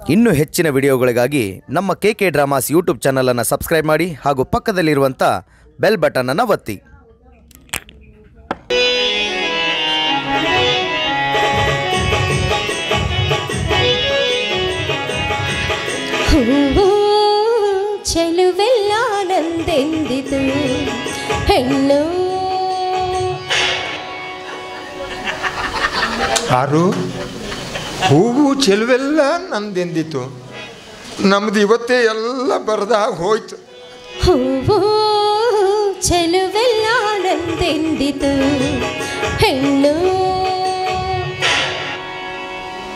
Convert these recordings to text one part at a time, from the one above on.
ಇನ್ನೂ ಹೆಚ್ಚಿನ ವಿಡಿಯೋಗಳಿಗಾಗಿ ನಮ್ಮ KK ಡ್ರಾಮಾಸ್ ಯೂಟ್ಯೂಬ್ ಚಾನಲನ್ನು ಸಬ್ಸ್ಕ್ರೈಬ್ ಮಾಡಿ ಹಾಗೂ ಪಕ್ಕದಲ್ಲಿರುವಂಥ ಬೆಲ್ ಬಟನನ್ನು ಒತ್ತಿ. ಚೆಲುವೆಲ್ಲಾನಂದೆಂದಿತು ಹೆಣ್ಣು. ಆರು ಹೂವು ಚೆಲುವೆಲ್ಲ ನಂದೆಂದಿತು. ನಮ್ದು ಇವತ್ತೇ ಎಲ್ಲ ಬರದಾಗ ಹೋಯ್ತು. ಹೂವು ಚೆಲುವೆಲ್ಲಾನಂದೆಂದಿತು ಹೆಣ್ಣು.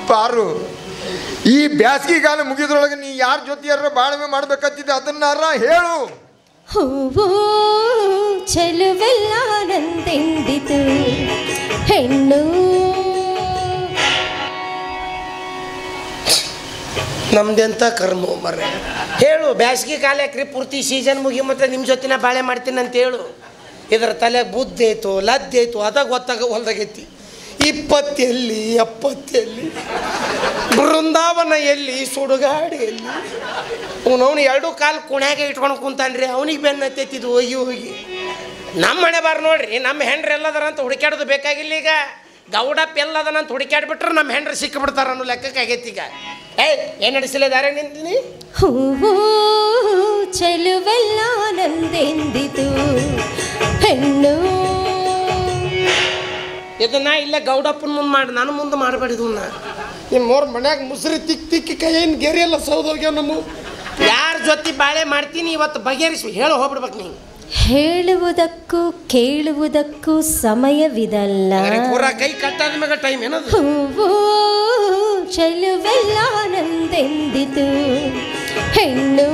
ಪಾರು, ಈ ಬ್ಯಾಸಗಿಗಾಲ ಮುಗಿದ್ರೊಳಗೆ ನೀ ಯಾರ ಜೊತೆಯಾರ ಬಾಳ್ವೆ ಮಾಡ್ಬೇಕಂತಿದ್ದೆ ಅದನ್ನಾರ ಹೇಳು. ಹೂವು ಚೆಲುವೆಲ್ಲಾನಂದೆಂದಿತು ಹೆಣ್ಣು. ನಮ್ದೆಂತ ಕರ್ಮ ಮರ ಹೇಳು. ಬ್ಯಾಸ್ಗೆ ಕಾಲ ಯಾಕ್ರಿ ಪೂರ್ತಿ ಸೀಸನ್ ಮುಗಿ ಮತ್ತು ನಿಮ್ಮ ಜೊತೆನ ಬಾಳೆ ಮಾಡ್ತೀನಿ ಅಂತ ಹೇಳು. ಇದರ ತಲೆ ಬುದ್ಧಿ ಐತು ಲದ್ದೆ ಐತು ಅದಾಗ ಗೊತ್ತಾಗ ಹೊಲ್ದಾಗೈತಿ. 20 ಎಲ್ಲಿ 70 ಎಲ್ಲಿ ಬೃಂದಾವನ ಎಲ್ಲಿ ಸುಡುಗಾಡು ಎಲ್ಲಿ ಅವನವನು 2 ಕಾಲು ಕುಣ್ಯಾಗೆ ಇಟ್ಕೊಂಡು ಕುಂತಾನ್ರಿ. ಅವನಿಗೆ ಬೆನ್ನ ಹತ್ತೈತಿದ್ದು ಹೋಗಿ ಹೋಗಿ ನಮ್ಮ ಮನೆ ಬಾರ ನೋಡ್ರಿ. ನಮ್ಮ ಹೆಂಡ್ರಿ ಎಲ್ಲದರ ಅಂತ ಹುಡುಕ್ಯಾಡೋದು ಬೇಕಾಗಿಲ್ಲ. ಈಗ ಗೌಡಪ್ಪ ಎಲ್ಲದನ ಅಂತ ಹುಡುಕ್ಯಾಡ್ಬಿಟ್ರೆ ನಮ್ಮ ಹೆಂಡ್ರಿ ಸಿಕ್ಕಿಬಿಡ್ತಾರ ಅನ್ನೋ ಲೆಕ್ಕಕ್ಕೆ ಆಗೈತಿ. ಈಗ ಏನು ನಡೆಸಲಿದ್ದಾರೆ ನಿಂತೀನಿ. ಹೂವು ಚೆಲುವೆಲ್ಲಾನಂದೆಂದಿತು ಹೆಣ್ಣು. ಇದನ್ನ ಇಲ್ಲೇ ಗೌಡಪ್ಪನ ಮುಂದೆ ಮಾಡಿ ನಾನು ಮುಂದೆ ಮಾಡಬೇಡಿದನ್ನ. ಇನ್ನು ಮೂರು ಮನ್ಯಾಗ ಮುಸ್ರಿ ತಿಕ್ಕಿ ಕೈಯೇನು ಗೆರೆ ಎಲ್ಲ ಸೌದೋಗ್ಯಾವ. ನಮ್ಮ ಯಾರ ಜೊತೆ ಬಾಳೆ ಮಾಡ್ತೀನಿ ಇವತ್ತು ಬಗೆಹರಿಸಿ ಹೇಳು ಹೋಗ್ಬಿಡ್ಬೇಕು. ನೀವು ಹೇಳುವುದಕ್ಕೂ ಕೇಳುವುದಕ್ಕೂ ಸಮಯವಿದಲ್ಲ. ಪೂರಾ ಕೈ ಕಟ್ಟಾದ ಮ್ಯಾಗ ಟೈಮ್ ಏನದು. ಹೂವು ಚೆಲುವೆಲ್ಲಾನಂದೆಂದಿತು ಹೆಣ್ಣು.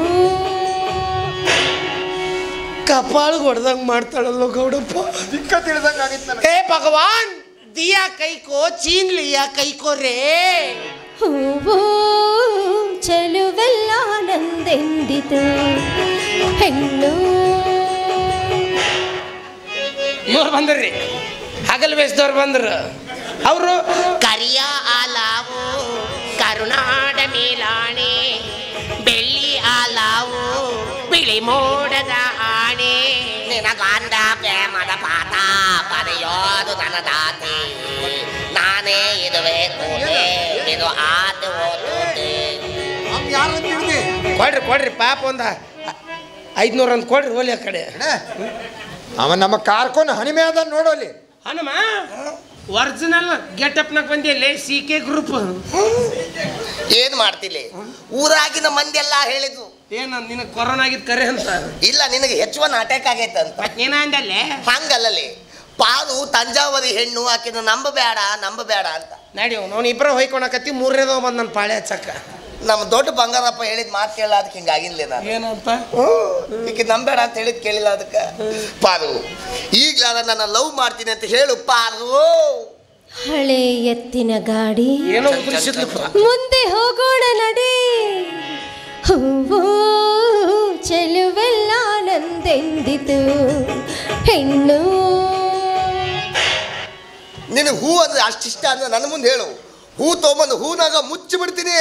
ಕಪಾಳಿಗೆ ಹೊಡೆದಂಗೆ ಮಾಡ್ತಾಳಲ್ಲೋ ಗೌಡಪ್ಪ. ದಿಕ್ಕ ತಿಳಿದಂಗೆ ಆಗಿತ್ತು. ಹೇ ಭಗವಾನ್, ದಿಯಾ ಕೈಕೋ ಚೀನ್ ಲಿಯಾ ಕೈಕೋ ರೇ. ಹೂವು ಚೆಲುವೆಲ್ಲಾನಂದೆಂದಿತು ಹೆಣ್ಣು. ಇವ್ರು ಬಂದ್ರಿ, ಹಗಲು ವೇಷದವ್ರು ಬಂದ್ರು. ಅವರು ಕರಿಯ ಆಲಾವು ಕರುನಾಡ ಮೇಲಾಣೆ, ಬೆಳ್ಳಿ ಆಲಾವು ಬಿಳಿ ಮೋಡದ ಆಣೆ, ನಿನಗಾಂಧ ಪ್ರೇಮದ ಪಾಠ ಪಡೆಯೋದು ನನ್ನ ದಾತಿ, ನಾನೇ ಇದುವೇ ಕೂತೆ ಇದು ಆತ ಓದುತ್ತೆ. ಕೊಡ್ರಿ ಪಾಪ ಒಂದು 500 ಅಂತ ಕೊಡ್ರಿ ಹೋಲಿ. ಆ ಕಡೆ ಅವ ನಮ್ಮ ಕಾರ್ಕೊಂಡು ಹಣಿಮೆ ಅದ ನೋಡೋಲಿ. ಹನುಮ ಒರಿಜಿನಲ್ ಗೆಟಪ್ನಾಗ ಬಂದಿಲ್ಲ. CK ಗ್ರೂಪ್ ಏನ್ ಮಾಡ್ತಿಲ್ಲ. ಊರಾಗಿನ ಮಂದಿ ಎಲ್ಲ ಹೇಳಿದ್ರು ಏನು ನಿನಗೆ ಕೊರೋನಾ ಆಗಿದ್ದು ಕರೆ ಅಂತ. ಇಲ್ಲ, ನಿನಗೆ H1 ಅಟ್ಯಾಕ್ ಆಗೈತೆ ಅಂತ. ಏನ ಅಂದಲ್ಲೇ ಹಂಗಲ್ಲಲ್ಲಿ ಪಾಲು ತಂಜಾವರಿ ಹೆಣ್ಣು ಆಕಿನ ನಂಬಬೇಡ ಅಂತ ನಡಿ. ಅವ್ನು ಇಬ್ಬರ ಹೊಯ್ಕೊಳಕತ್ತಿ 3ನೇದವ ಬಂದು ನನ್ನ ಪಾಳೆ ಹಚ್ಚಕ್ಕ. ನಮ್ಮ ದೊಡ್ಡ ಬಂಗಾರಪ್ಪ ಹೇಳಿದ ಮಾತು ಕೇಳ ಅದಕ್ಕೆ ಹಿಂಗಾಗಿಲ್ಲ ನಾನು. ಏನಂತ ಈಕೆ ನಂಬೇಡ ಅಂತ ಹೇಳಿದ್ ಕೇಳಿಲ್ಲ ಅದಕ್ಕೆ. ಪಾರು, ಈಗಲಾದ ನನ್ನ ಲವ್ ಮಾಡ್ತೀನಿ ಅಂತ ಹೇಳು ಪಾರು. ಹಳೆ ಎತ್ತಿನ ಗಾಡಿ ಏನೋ ಉದುರಿಸಿದ್ಲು. ಮುಂದೆ ಹೋಗೋಣ ನಡೆ. ಹೂವು ಚೆಲುವೆಲ್ಲಾನಂದೆಂದಿತು ಹೆಣ್ಣು. ನಿನಗೆ ಹೂ ಅಂದ್ರೆ ಅಷ್ಟಿಷ್ಟ ಅಂದ್ರೆ ನನ್ನ ಮುಂದೆ ಹೇಳು. ಹೂ ತೊಗೊಂಬಂದು ಹೂನಾಗ ಮುಚ್ಚಿ ಬಿಡ್ತೀನಿ.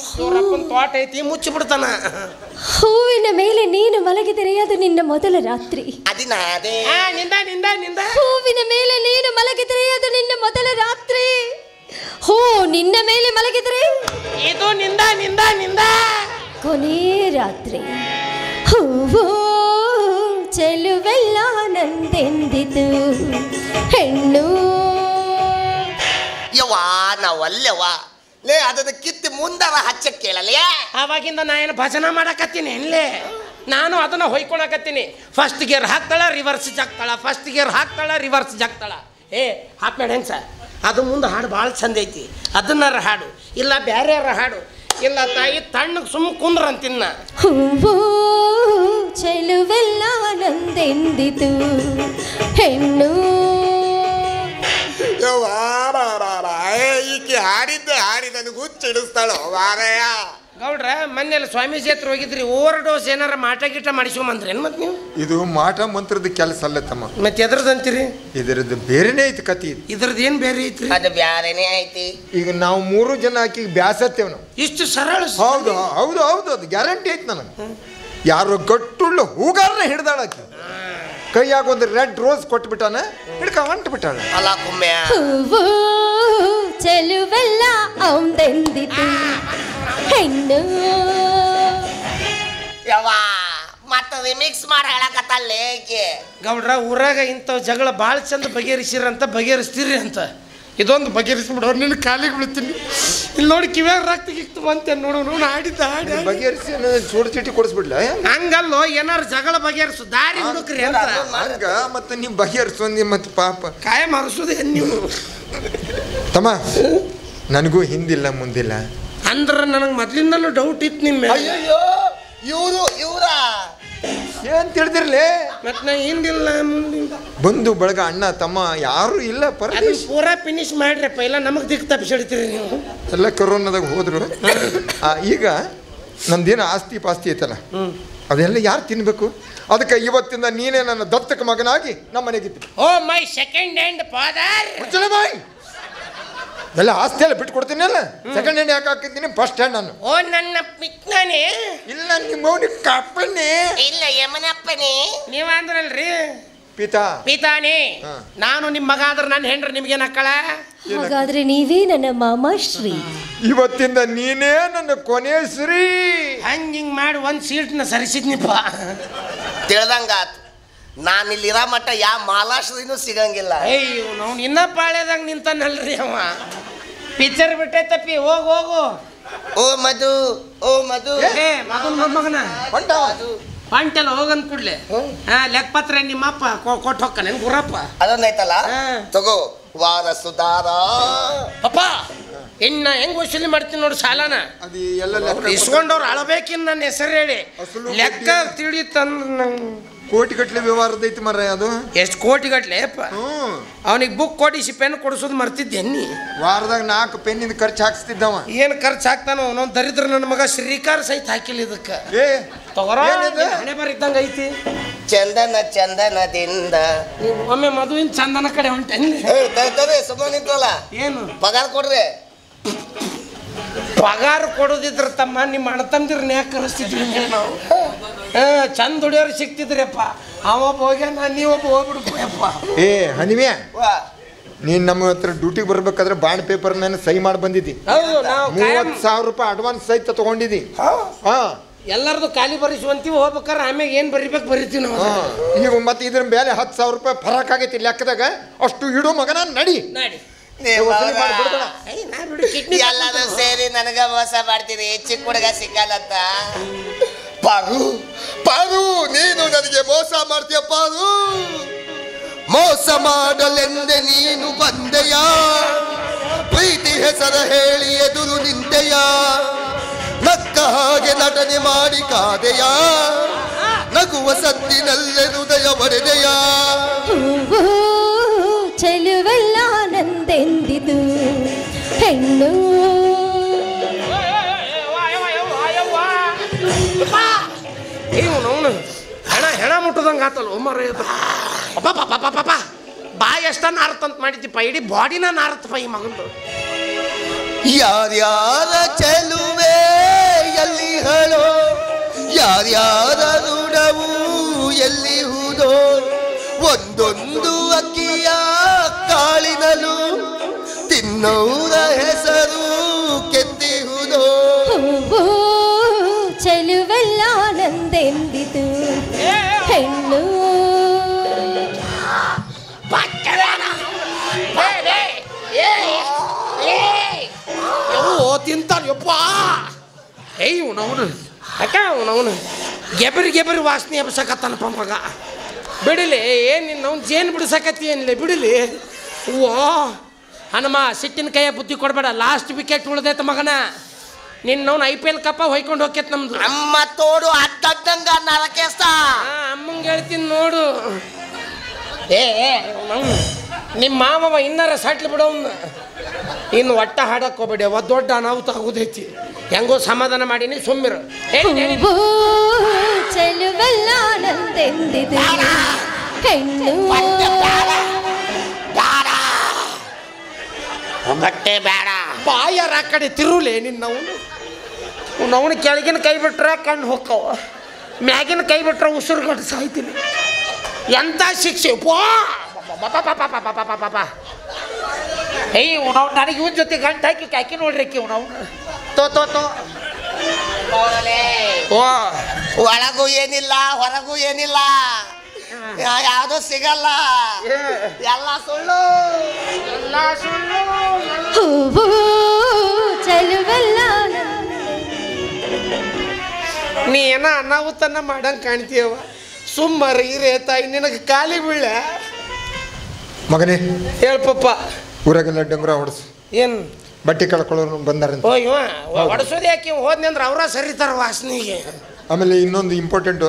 ಸೂರಪ್ಪನ ತೋಟ ಐತಿ ಮುಚ್ಚಿ ಬಿಡ್ತಾನ. ಹೂವಿನ ಮೇಲೆ ನೀನು ಮಲಗಿದರೆ ಅದು ನಿನ್ನ ಮೊದಲ ರಾತ್ರಿ. ಅದೇ ನಿಂದ ಹೂವಿನ ಮೇಲೆ ನೀನು ಮಲಗಿದರೆ ಅದು ನಿನ್ನ ಮೊದಲ ರಾತ್ರಿ. ಹೂ ನಿನ್ನ ಮೇಲೆ ಮಲಗಿದರೆ ಇದು ನಿಂದ ಕೊನೆ ರಾತ್ರಿ. ಹೂವು ಚೆಲುವೆಲ್ಲಾನಂದೆಂದಿತು ಹೆಣ್ಣು. ಯವ್ವಾ ನಾವಲ್ಲವ್ವ ಲೇ, ಅದನ್ನ ಕಿತ್ತಿ ಮುಂದಾರ ಹಚ್ಚಕ್ಕೆ ಕೇಳಲ್ಲ. ಆವಾಗಿಂದ ನಾ ಏನು ಭಜನ ಮಾಡಕತ್ತೀನಿ ಎನ್ಲೇ. ನಾನು ಅದನ್ನ ಹೊಯ್ಕೊಳಕತ್ತೀನಿ. ಫಸ್ಟ್ ಗೇರ್ ಹಾಕ್ತಾಳ ರಿವರ್ಸ್ ಜಾಗ್ತಾಳ, ಫಸ್ಟ್ ಗೇರ್ ಹಾಕ್ತಾಳ ರಿವರ್ಸ್ ಜಾಗ್ತಾಳ. ಹಾಕ್ಬೇಡ ಹೆಂಗ್ ಸರ್, ಅದು ಮುಂದೆ ಹಾಡು ಭಾಳ ಚಂದ ಐತಿ. ಅದನ್ನಾರ ಹಾಡು, ಇಲ್ಲ ಬೇರೆ ಹಾಡು, ಇಲ್ಲ ತಾಯಿ ತಣ್ಣಗೆ ಸುಮ್ಮ ಕುಂದ್ರ ಅಂತಿನ್ನ. ಹೂವು ಚೆಲುವೆಲ್ಲಾನಂದೆಂದಿತು ಹೆಣ್ಣು. ಈಕೆ ಹಾಡಿದ್ದೆ ಹಾಡಿ ನನಗೆ ಹುಚ್ಚಿಡಿಸ್ತಾಳು ಮಾರಯ್ಯ. ಗೌಡ್ರ ಮೊನ್ನೆಲ್ಲ ಸ್ವಾಮೀಜಿ ಹತ್ರ ಹೋಗಿದ್ರಿ ಓವರ್ ಡೋಸ್ ಏನಾರ ಮಾಟ ಗೀಟ ಮಾಡಿಸ್ಕೊಂಬಂದ್ರೇನು ಮತ್ತೆ ನೀವು? ಇದು ಮಾಟ ಮಂತ್ರದ ಕೆಲಸ ಅಲ್ಲ ತಮ್ಮ. ಮತ್ತೆ ಎದ್ರದಂತೀರಿ? ಇದರದ್ದು ಬೇರೆನೇ ಐತಿ ಕತಿ. ಇದ್ರದ್ದು ಏನು ಬೇರೆ ಐತ್ರಿ? ಅದು ಬ್ಯಾರೇನೆ ಐತಿ. ಈಗ ನಾವು 3 ಜನ ಆಕಿ ಬ್ಯಾಸತ್ತೇವ್ ನಾವು. ಇಷ್ಟು ಸರಳ? ಹೌದು ಹೌದು ಹೌದು, ಅದು ಗ್ಯಾರಂಟಿ ಐತಿ ನನಗೆ. ಯಾರು ಗಟ್ಟುಳ್ಳು ಹೂಗಾರನ ಹಿಡ್ದಾಳಕಿ, ಕೈಯಾಗ ಒಂದು ರೆಡ್ ರೋಸ್ ಕೊಟ್ಬಿಟ್ಟಾನ, ಹಿಡ್ಕ ಹೊಂಟ್ಬಿಟ್ಟಾಳ. ಅಲ್ಲ ಕುಮ್ಮೆ ಹೂವು ಚೆಲುವೆಲ್ಲ ಅವಂದೆಂದಿತು ಹೆಣ್ಣು. ಯವ್ವಾ ಮತ್ತೆ ರಿಮಿಕ್ಸ್ ಮಾಡಿ ಹೇಳಕತ್ತಲ್ಲ ಏಕೆ? ಗೌಡ್ರ ಊರಾಗ ಇಂಥವು ಜಗಳ ಭಾಳ ಚಂದ ಬಗೆಹರಿಸಿರಂತ ಬಗೆಹರಿಸ್ತೀರಿ ಅಂತ. ಇದೊಂದು ಬಗೆಹರಿಸ್ಬಿಡೋರು ನಿನ್ನ ಕಾಲಿಗೆ ಬೀಳ್ತೀನಿ. ಇಲ್ಲಿ ನೋಡಿ ಕಿವ್ಯಾಗ ರಕ್ತ ಗಿಕ್ತು ಬಂತೆ ನೋಡು ನೋಡು ಆಡಿದ್ದ ಆಡಿ ಬಗೆಹರಿಸಿ ಸೋಡ ಚೀಟಿ ಕೊಡಿಸ್ಬಿಡ್ಲ? ಹಂಗಲ್ಲೋ, ಏನಾರು ಜಗಳ ಬಗೆಹರಿಸು ದಾರಿ ಹುಡುಕ್ರಿ ಅಂತ. ಹಂಗ ಮತ್ತೆ ನೀವು ಬಗೆಹರಿಸೊಂದಿ ಮತ್ತೆ ಪಾಪ ಕಾಯಂ ಹರಿಸೋದೇ ನೀವು. ತಮ್ಮ ನನಗೂ ಹಿಂದಿಲ್ಲ ಮುಂದಿಲ್ಲ ಅಂದ್ರೆ ನನಗೆ ಮೊದ್ಲಿಂದಲೂ ಡೌಟ್ ಇತ್ತು ನಿಮ್ಮ ಮೇಲೆ. ಅಯ್ಯೋ ಇವರ ಏನ್ ತಿಳಿದಿರ್ಲಿ, ಮತ್ತೆ ನಾ ಹಿಂದಿಲ್ಲ ಮುಂದಿಲ್ಲ ಬಂಧು ಬಳಗ ಅಣ್ಣ ತಮ್ಮ ಯಾರು ಇಲ್ಲ. ಅದನ್ನ ಪೂರಾ ಫಿನಿಶ್ ಮಾಡ್ರಪ್ಪ, ಇಲ್ಲ ನಮಗೆ ದಿಕ್ಕು ತಪ್ಪಿಸಿಡ್ತೀರಿ ನೀವು. ಎಲ್ಲ ಕರೋನಾದಾಗ ಹೋದ್ರು. ಈಗ ನಂದೇನು ಆಸ್ತಿ ಪಾಸ್ತಿ ಐತಲ್ಲ, ಅದೆಲ್ಲ ಯಾರು ತಿನ್ಬೇಕು? ಅದಕ್ಕೆ ಇವತ್ತಿಂದ ನೀನೇ ನನ್ನ ದತ್ತಕ ಮಗನಾಗಿ ನಮ್ಮ ಮನೆಗಿತ್ತು. ಓ ಮೈ ಸೆಕೆಂಡ್ ಹ್ಯಾಂಡ್ ಫಾದರ್. ಬಾಯ್, ಎಲ್ಲ ಆಸ್ತಿ ಎಲ್ಲ ಬಿಟ್ಟು ಕೊಡ್ತೀನಿ ಅಲ್ಲ. ಸೆಕೆಂಡ್ ಹ್ಯಾಂಡ್ ಯಾಕೆ ಹಾಕಿದ್ದೀನಿ? ಫಸ್ಟ್ ಹ್ಯಾಂಡ್ ನಾನು. ಓ ನನ್ನ ಪಿಕ್ನಾನೇ? ಇಲ್ಲ ನಿಮ್ಮ ಕಪ್ಪನೇ. ಇಲ್ಲ ಯಮನಪ್ಪನೇ. ನೀವ ಅಂದ್ರಲ್ರಿ ಪಿತಾ ಪಿತಾನೇ. ನಾನು ನಿಮ್ಮ ಮಗ ಆದ್ರೆ ನನ್ನ ಹೆಂಡ್ರ ನಿಮ್ಗೇನು ಅಕ್ಕಳ? ಹಾಗಾದ್ರೆ ನೀವೇ ನನ್ನ ಮಾಮಾಶ್ರೀ. ಇವತ್ತಿಂದ ನೀನೇ ನನ್ನ ಕೊನೆ ಶ್ರೀ. ಹಿಂಗ್ ಮಾಡಿ ಒಂದು ಸೀಟ್ನ ಸರಿಸಿದ್ನಿಪ್ಪ. ತಿಳ್ದಂಗಾತು. ನಾನು ಇಲ್ಲಿರೋ ಮಟ್ಟ ಯಾವ ಮಾಲಾಶ್ರೀನೂ ಸಿಗಂಗಿಲ್ಲ. ಅಯ್ಯೋ ನಾವು ಇನ್ನ ಪಾಳ್ಯದಾಗ ನಿಂತಾನಲ್ರಿ ಅವ. ಪಿಕ್ಚರ್ ಬಿಟ್ಟೆ ತಪ್ಪಿ ಹೋಗು ಹೋಗು. ಓ ಮಧು, ಓ ಮಧು. ಏ ಮಗನ ಮೊಮ್ಮಗನ ಹೊಂಟೆಲ್ಲ ಹೋಗಂದ್ ಕೂಡ್ಲೆ ಲೆಕ್ಕಪತ್ರ ನಿಮ್ಮಪ್ಪ ಕೊಟ್ಟು ಹೊಕ್ಕ ಗುರಪ್ಪ. ಅದೊಂದೈತಲ್ಲ, ತಗೋ ವಾರ ಸುಧಾರ. ಅಪ್ಪ ಇನ್ನ ಹೆಂಗ್ ವಸೂಲಿ ಮಾಡ್ತೀನಿ ನೋಡಿ ಸಾಲನ. ಅದು ಎಲ್ಲ ಇಸ್ಕೊಂಡವ್ರು ಅಳಬೇಕಿನ್ ನನ್ನ ಹೆಸರು ಹೇಳಿ ಲೆಕ್ಕ ತಿಳಿತಂದ್ರ ಕೋಟಿ ಗಟ್ಲೆ ವ್ಯವಹಾರದ ಐತಿ ಮರ. ಅದು ಎಷ್ಟು ಕೋಟಿ ಗಟ್ಲೆ ಅಪ್ಪ. ಅವನಿಗೆ ಬುಕ್ ಕೊಡಿಸಿ ಪೆನ್ ಕೊಡಿಸೋದು ಮರ್ತಿದ್ದೆ ನೀ. ವಾರದಾಗ 4 ಪೆನ್ನಿಂದ ಖರ್ಚು ಹಾಕ್ಸ್ತಿದ್ದವ. ಏನು ಖರ್ಚು ಹಾಕ್ತಾನೋ ಅವನೊಂದು ದರಿದ್ರ ನನ್ನ ಮಗ ಶ್ರೀಕಾರ ಸಹಿತ ಹಾಕಿಲ್ಲ ಇದಕ್ಕೆ. ಏ ತಗೋರ ಹಣೆ ಬರ ಇದ್ದಂಗ ಐತಿ. ಚಂದನ ಚಂದನದಿಂದ ಒಮ್ಮೆ ಮದುವಿನ ಚಂದನ ಕಡೆ ಹೊಂಟೇನಿ. ಸುಮ್ಮನೆ ನಿಂತಲ್ಲ, ಏನು ಪಗಾರ ಕೊಡ್ರಿ. ಪಗಾರ ಕೊಡೋದಿದ್ರ ತಮ್ಮ ನಿಮ್ಮ ಅಣ್ಣ ತಮ್ಮದಿರ್ನ ಯಾಕೆ ಕರೆಸ್ತಿದ್ವಿ ನಾವು? ಚಂದ ದುಡಿಯೋರು ಸಿಕ್ತಿದ್ರಪ್ಪ. ಅವೊಬ್ಬ ಹೋಗ್ಯಾನ, ನೀವೊಬ್ಬ ಹೋಗ್ಬಿಡ್ಬೇಕಪ್ಪ. ಏ ಹನಿವೆ, ನೀನು ನಮ್ಮ ಹತ್ರ ಡ್ಯೂಟಿಗೆ ಬರ್ಬೇಕಾದ್ರೆ ಬಾಂಡ್ ಪೇಪರ್ ನಾನು ಸಹಿ ಮಾಡಿ ಬಂದಿದ್ದಿ. ಹೌದು, ನಾವು 30,000 ರೂಪಾಯಿ ಅಡ್ವಾನ್ಸ್ ಸಹಿತ ತಗೊಂಡಿದ್ದಿ. ಎಲ್ಲರದು ಖಾಲಿ ಬರಿಸುವಂತೀವಿ. ಹೋಗ್ಬೇಕಾರೆ ಆಮೇಲೆ ಏನು ಬರಿಬೇಕು ಬರಿತೀವಿ ನಾವು. ಈಗ ಮತ್ತೆ ಇದ್ರ ಮೇಲೆ 10,000 ರೂಪಾಯಿ ಫರಕ್ ಆಗೈತಿ ಲೆಕ್ಕದಾಗ. ಅಷ್ಟು ಇಡು ಮಗನ ನಡಿ. ಎಲ್ಲರೂ ಸೇರಿ ನನಗ ಮೋಸ ಮಾಡ್ತೀರಿ. ಚಿಕ್ಕ ಹುಡುಗ ಸಿಕ್ಕಲ್ಲಂತ. ಪಾರು ಪಾರು, ನೀನು ನನಗೆ ಮೋಸ ಮಾಡ್ತೀಯ ಪಾರು. ಮೋಸ ಮಾಡಲೆಂದೆ ನೀನು ಬಂದೆಯ, ಪ್ರೀತಿ ಹೆಸರ ಹೇಳಿ ಎದುರು ನಿಂತೆಯ, ನಕ್ಕ ಹಾಗೆ ನಟನೆ ಮಾಡಿ ಕಾದೆಯ, ನಗುವ ಸದ್ದಿನಲ್ಲೇ ಹೃದಯ ಒಡೆದೆಯ. ಚೆಲುವೆಲ್ಲ ನಂದೆಂದಿದು ಹೆಣ್ಣು. ಹೆಣ ಮುಟ್ಟದಂಗೆ ಆತಲ್ಲ ಒಮ್ಮರ. ಪಾಪ ಬಾಯಿ ಎಷ್ಟ ನಾರತಂತ ಮಾಡಿದ್ದಿಪ್ಪ, ಇಡೀ ಬಾಡಿನ ನಾರತ್ತಪ್ಪ ಈ ಮಗಂದು. ಯಾರ್ಯಾರ ಚೆಲುವೆ ಎಲ್ಲಿ ಹೇಳೋ, ಯಾರ್ಯಾರ ಋಣವು ಎಲ್ಲಿ ಹೂದೋ, ಒಂದೊಂದು ಅಕ್ಕಿಯ ಕಾಳಿನಲು ತಿನ್ನೋರ ಹೆಸರು ಕೆತ್ತಿಹುದೋ. ಚೆಲುವೆಲ್ಲ ನಂದೆಂದಿತು ಹೆಣ್ಣು. ತಿಂತಾನಪ್ಪ. ಏಯ್ ಅವನು ಅಕ್ಕ ಅವನು ಗೆಬರಿ ವಾಸನೆ ಎಬ್ಸಕತ್ತಾನಪ್ಪ ಮಗ. ಬಿಡಲಿ ಏನು ನಾವು ಜೇನು ಬಿಡಿಸಕತ್ತಿ ಏನಿಲ್ಲ ಬಿಡಲಿ. ಓ ಹನುಮ ಸಿಟ್ಟಿನ ಕೈಯ ಬುದ್ಧಿ ಕೊಡಬೇಡ. ಲಾಸ್ಟ್ ವಿಕೆಟ್ ಉಳ್ದೈತೆ ಮಗನ. ನಿನ್ನವನು IPL ಕಪ್ಪ ಹೊಯ್ಕೊಂಡು ಹೋಗ್ಯತ್ ನಮ್ದು. ಅಮ್ಮ ತೋಡು ಅಡ್ಡಂಗ ನರಕೇಸ್ತ. ಅಮ್ಮಂಗೆ ಹೇಳ್ತೀನಿ ನೋಡು. ಏ ನಿಮ್ಮ ಮಾವ ಇನ್ನರ ಸಟ್ಲು ಬಿಡೋವ್ನ. ಇನ್ನು ಒಟ್ಟ ಹಾಡಕ್ಕೆ ಹೋಗ್ಬೇಡಿ ಅವ ದೊಡ್ಡ ಅನಾಹುತ ಆಗೋದೈತಿ ಹೆಂಗೋ ಸಮಾಧಾನ ಮಾಡೀನಿ ಸುಮ್ಮಿರು ಹೂವು ಚೆಲುವಲ್ಲಾನಂದೆಂದಿದೆ ಹೆಣ್ಣು ಬಟ್ಟೆ ಬೇಡ ಬಾಯರ ಆ ಕಡೆ ತಿರುಲೆ ನಿನ್ನವನು ಕೆಳಗಿನ ಕೈ ಬಿಟ್ರೆ ಕಣ್ಣು ಹೊಕ್ಕವ ಮ್ಯಾಗಿನ ಕೈ ಬಿಟ್ರೆ ಉಸಿರು ಗಟ್ಟು ಸಾಯ್ತೀನಿ ಎಂಥ ಶಿಕ್ಷೆ ಏಯ್ ಉಣವ್ ನನಗೆ ಇವನ್ ಜೊತೆ ಗಂಟು ಹಾಕಿ ನೋಡ್ರಿ ಅಕ್ಕಿ ಉಣವ್ ತೋ ಒಳಗೂ ಏನಿಲ್ಲ ಹೊರಗೂ ಏನಿಲ್ಲ ಯಾವುದು ಸಿಗಲ್ಲ ಎಲ್ಲ ಸುಳ್ಳು ಹೂವು ಚೆಲುವಲ್ಲಾನ ನೀ ಏನ ಅನಾಹುತನ ಮಾಡಂಗೆ ಕಾಣ್ತೀಯವ ಸುಮ್ಮರಿ ಹಿರೇ ತಾಯಿ ನಿನಗೆ ಖಾಲಿ ಬೀಳ ಮಗನೇ ಹೇಳ್ಪಪ್ಪ ಊರಾಗೆಲ್ಲ ಡಂಗುರ ಹೊಡ್ಸು ಏನು ಬಟ್ಟೆ ಕಳ್ಕೊಳ್ಳೋರು ಬಂದಾರಂತ. ಓ ಇವ ಹೊಡ್ಸೋದು ಯಾಕೆ ಹೋದ್ನಿ ಅಂದ್ರೆ ಅವ್ರ ಸರಿತಾರ ವಾಸನೆಗೆ. ಆಮೇಲೆ ಇನ್ನೊಂದು ಇಂಪಾರ್ಟೆಂಟು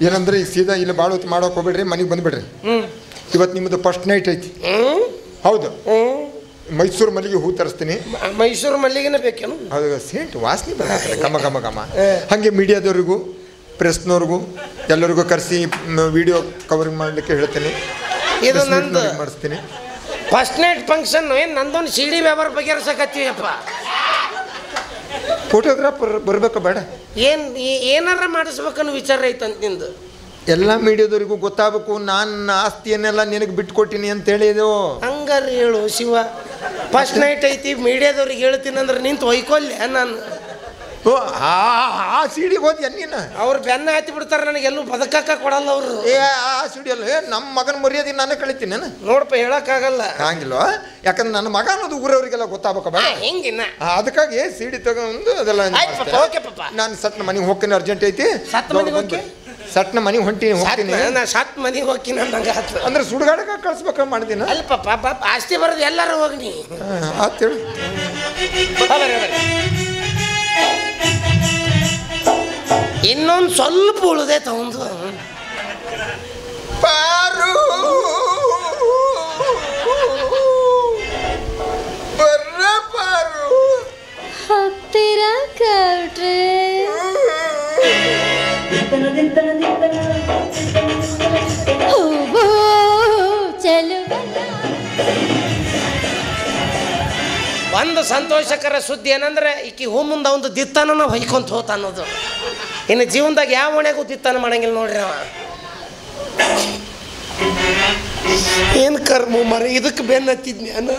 ಏನಂದ್ರೆ ಈಗ ಸೀದಾ ಇಲ್ಲಿ ಭಾಳ ಹೊತ್ತು ಮಾಡೋಕೆ ಹೋಗ್ಬೇಡ್ರಿ, ಮನೆಗೆ ಬಂದುಬಿಡ್ರಿ. ಇವತ್ತು ನಿಮ್ಮದು ಫಸ್ಟ್ ನೈಟ್ ಐತಿ. ಹೌದು, ಮೈಸೂರು ಮಲ್ಲಿಗೆ ಹೂ ತರಿಸ್ತೀನಿ. ಮೈಸೂರು ಮಲ್ಲಿಗೆನೇ ಬೇಕೇನು? ಅದು ಸೇಂಟ್ ವಾಸನೆ ಬರ್ತದೆ ಘಮ ಘಮ ಘಮ. ಹಾಗೆ ಮೀಡಿಯಾದವ್ರಿಗೂ ಪ್ರೆಸ್ನವ್ರಿಗೂ ಎಲ್ಲರಿಗೂ ಕರೆಸಿ ವಿಡಿಯೋ ಕವರಿಂಗ್ ಮಾಡಲಿಕ್ಕೆ ಹೇಳ್ತೀನಿ. ಇದು ನಂದು ಮಾಡಿಸ್ತೀನಿ. ಫಸ್ಟ್ ನೈಟ್ ಫಂಕ್ಷನ್ ಏನು ನಂದೊಂದು ಸಿಡಿ ವ್ಯವಹಾರ ಬಗೆಹರಿಸಕತ್ತೀವಪ್ಪ. ಫೋಟೋಗ್ರಾಫರ್ ಬರ್ಬೇಕು ಬೇಡ? ಏನಾರ ಮಾಡಿಸ್ಬೇಕನ್ನೋ ವಿಚಾರ ಐತಂತ ನಿಂದು. ಎಲ್ಲ ಮೀಡಿಯಾದವ್ರಿಗೂ ಗೊತ್ತಾಗಬೇಕು ನಾನು ಆಸ್ತಿಯನ್ನೆಲ್ಲ ನಿನಗೆ ಬಿಟ್ಕೊಟ್ಟಿನಿ ಅಂತ ಹೇಳಿದೆವು. ಹಂಗಾರ ಹೇಳು ಶಿವ. ಫಸ್ಟ್ ನೈಟ್ ಐತಿ ಮೀಡಿಯಾದವ್ರಿಗೆ ಹೇಳ್ತೀನಿ ಅಂದ್ರೆ ನಿಂತು ಒಯ್ಕೊಲ್ಲೆ ನಾನು. ಓ ಆ ಸಿಡಿಗೆ ಹೋದ್ಯ ನೀನು? ಅವ್ರು ಬೆನ್ನ ಹತ್ತಿ ಬಿಡ್ತಾರೆ, ನನಗೆ ಎಲ್ಲೂ ಬದುಕಕ್ಕ ಕೊಡಲ್ಲ ಅವರು. ಆ ಸಿಡಿ ಅಲ್ಲ, ನಮ್ಮ ಮಗನ ಮರ್ಯಾದೆ ನಾನು ಕಳಿತೀನಿ ನಾನು. ನೋಡಪ್ಪ ಹೇಳಕ್ಕಾಗಲ್ಲ. ಹಂಗಿಲ್ವ? ಯಾಕಂದ್ರೆ ನನ್ನ ಮಗ ಅನ್ನೋದು ಊರವರಿಗೆಲ್ಲ ಗೊತ್ತಾಗಬೇಕು ಬೇಡ? ಹೆಂಗಿನ್ನ ಅದಕ್ಕಾಗಿ ಸಿಡಿ ತಗೊಂಡು ಅದೆಲ್ಲ ನಾನು ಸಟ್ನ ಮನೆಗೆ ಹೋಗ್ತೀನಿ, ಅರ್ಜೆಂಟ್ ಐತಿ. ಸಟ್ನ ಮನೆಗೆ ಹೊಂಟೀನಿ, ಹೋಗ್ತೀನಿ. ನಾನು ಸತ್ ಮನೆಗೆ ಹೋಗ್ತೀನಿ ಅಂದಂಗೆ ಅಂದ್ರೆ ಸುಡುಗಾಡಕ್ಕೆ ಕಳ್ಸ್ಬೇಕ ಮಾಡಿದೀನಿ. ಅಲ್ಲ ಪಾಪ ಆಸ್ತಿ ಬರೋದು ಎಲ್ಲರೂ ಹೋಗ್ನಿ ಆತೇಳಿ. ಇನ್ನೊಂದು ಸ್ವಲ್ಪ ಉಳಿದೆ ತಗೊಂಡು ಪಾರು ಬರ್ರ ಪಾರು ಹತ್ತಿರ ಕಟ್ರೆ ಹೂವು ಚೆಲುವಲ್ಲ. ಒಂದು ಸಂತೋಷಕರ ಸುದ್ದಿ ಏನಂದ್ರೆ ಈಕಿ ಹೂ ಮುಂದೆ ಒಂದು ದಿತ್ತಾನ ನಾವು ಹೊಯ್ಕೊಂತ ಹೋತ ಅನ್ನೋದು. ಇನ್ನು ಜೀವನದಾಗ ಯಾವ ಮನೆಗೂ ದಿತ್ತಾನ ಮಾಡಂಗಿಲ್ಲ ನೋಡ್ರಿ ಅವ. ಏನು ಕರ್ಮ ಮರ ಇದಕ್ಕೆ ಬೆನ್ನು ಹತ್ತಿದ್ನಿ ನಾನು.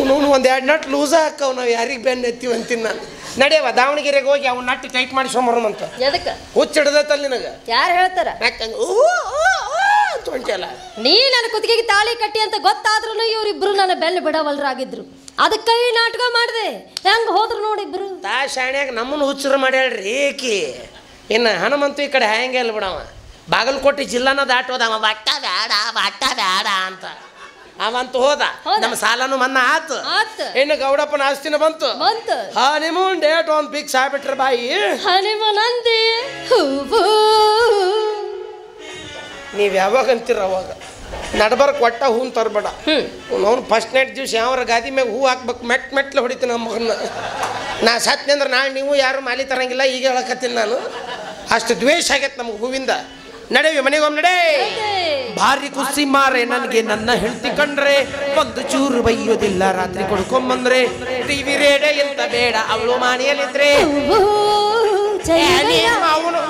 ಒಂದು 2 ನಟ್ ಲೂಸ ಹಾಕವ್, ನಾವು ಯಾರಿಗೆ ಬೆನ್ನು ಹತ್ತೀವಿ ಅಂತೀನಿ ನಾನು. ನಡೆಯವ ದಾವಣಗೆರೆಗೆ ಹೋಗಿ ಅವ್ನು ನಟ್ಟು ಟೈಟ್ ಮಾಡಿ ಸೋಮರಮಂತ ಎದಕ್ಕೆ ಹುಚ್ಚಿಡ್ದತ್ತಲ್ಲ ನಿನಗೆ. ಯಾರು ಹೇಳ್ತಾರ? ತೊಂಟಲ್ಲ ನೀ ನನ್ನ ಕುತ್ತಿಗೆಗೆ ತಾಳಿ ಕಟ್ಟಿ ಅಂತ ಗೊತ್ತಾದ್ರೂ ಇವರಿಬ್ರು ನನ್ನ ಬೆನ್ನು ಬಿಡವಲ್ರಾಗಿದ್ರು. ಅದಕ್ಕೆ ಈ ನಾಟಕ ಮಾಡಿದೆ. ಹೆಂಗೆ ಹೋದ್ರು ನೋಡಿಬ್ರು. ತಾ ಶಾಣ್ಯಾಗ ನಮ್ಮನ್ನು ಹುಚ್ಚರು ಮಾಡ್ಯಾಳ್ರಿ ಏಕಿ. ಇನ್ನು ಹನುಮಂತು ಈ ಕಡೆ ಹ್ಯಾಂಗೆ ಅಲ್ಲ ಬಿಡವ, ಬಾಗಲಕೋಟೆ ಜಿಲ್ಲಾನ ದಾಟೋದ ಅವ. ಬಟ್ಟ ಬೇಡ ಅಂತ ಅವಂತೂ ಹೋದ. ನಮ್ಮ ಸಾಲನು ಮನ್ನಾ ಆತು. ಇನ್ನು ಗೌಡಪ್ಪನ ಆಸ್ತಿನ ಬಂತು. ಹನಿಮೂನ್ ಡೇಟ್ ಒಂದು ಫಿಕ್ಸ್ ಆಗ್ಬಿಟ್ರೆ ಬಾಯಿ. ಹನಿಮೂನ್ ಅಂದಿ ಹೂವು ನೀವು ಯಾವಾಗ ಅಂತೀರ ಅವಾಗ. ನಡ್ಬರ್ಕ್ ಒಟ್ಟ ಹೂನ್ ತರಬೇಡ. ಅವ್ನು ಫಸ್ಟ್ ನೈಟ್ ದಿವ್ಸ ಯಾವ್ರ ಗಾದಿ ಮ್ಯಾಗ ಹೂ ಹಾಕ್ಬೇಕು, ಮೆಟ್ಲೆ ಹೊಡಿತೀನಿ ನಮ್ಮ ಮಗನ್ನ. ನಾ ಸತ್ನಿ ಅಂದ್ರೆ ನಾಳೆ ನೀವು ಯಾರು ಮಾಲಿ ತರಂಗಿಲ್ಲ, ಈಗ ಹೇಳಕತ್ತೀನಿ ನಾನು. ಅಷ್ಟು ದ್ವೇಷ ಆಗೈತೆ ನಮ್ಗೆ ಹೂವಿಂದ. ನಡೆವಿ ಮನೆಗೊಮ್ಮೆ ನಡೆ. ಭಾರಿ ಖುಷಿ ಮಾರೆ ನನಗೆ ನನ್ನ ಹೆಂಡತಿ ಕಂಡ್ರೆ, ಒಂದು ಚೂರು ಬೈಯೋದಿಲ್ಲ ರಾತ್ರಿ ಕೊಡ್ಕೊಂಬಂದ್ರೆ. ಟಿವಿ ರೇಡೆ ಎಂತ ಬೇಡ ಅವಳು ಮನೆಯಲ್ಲಿದ್ರೆ. ಅವನು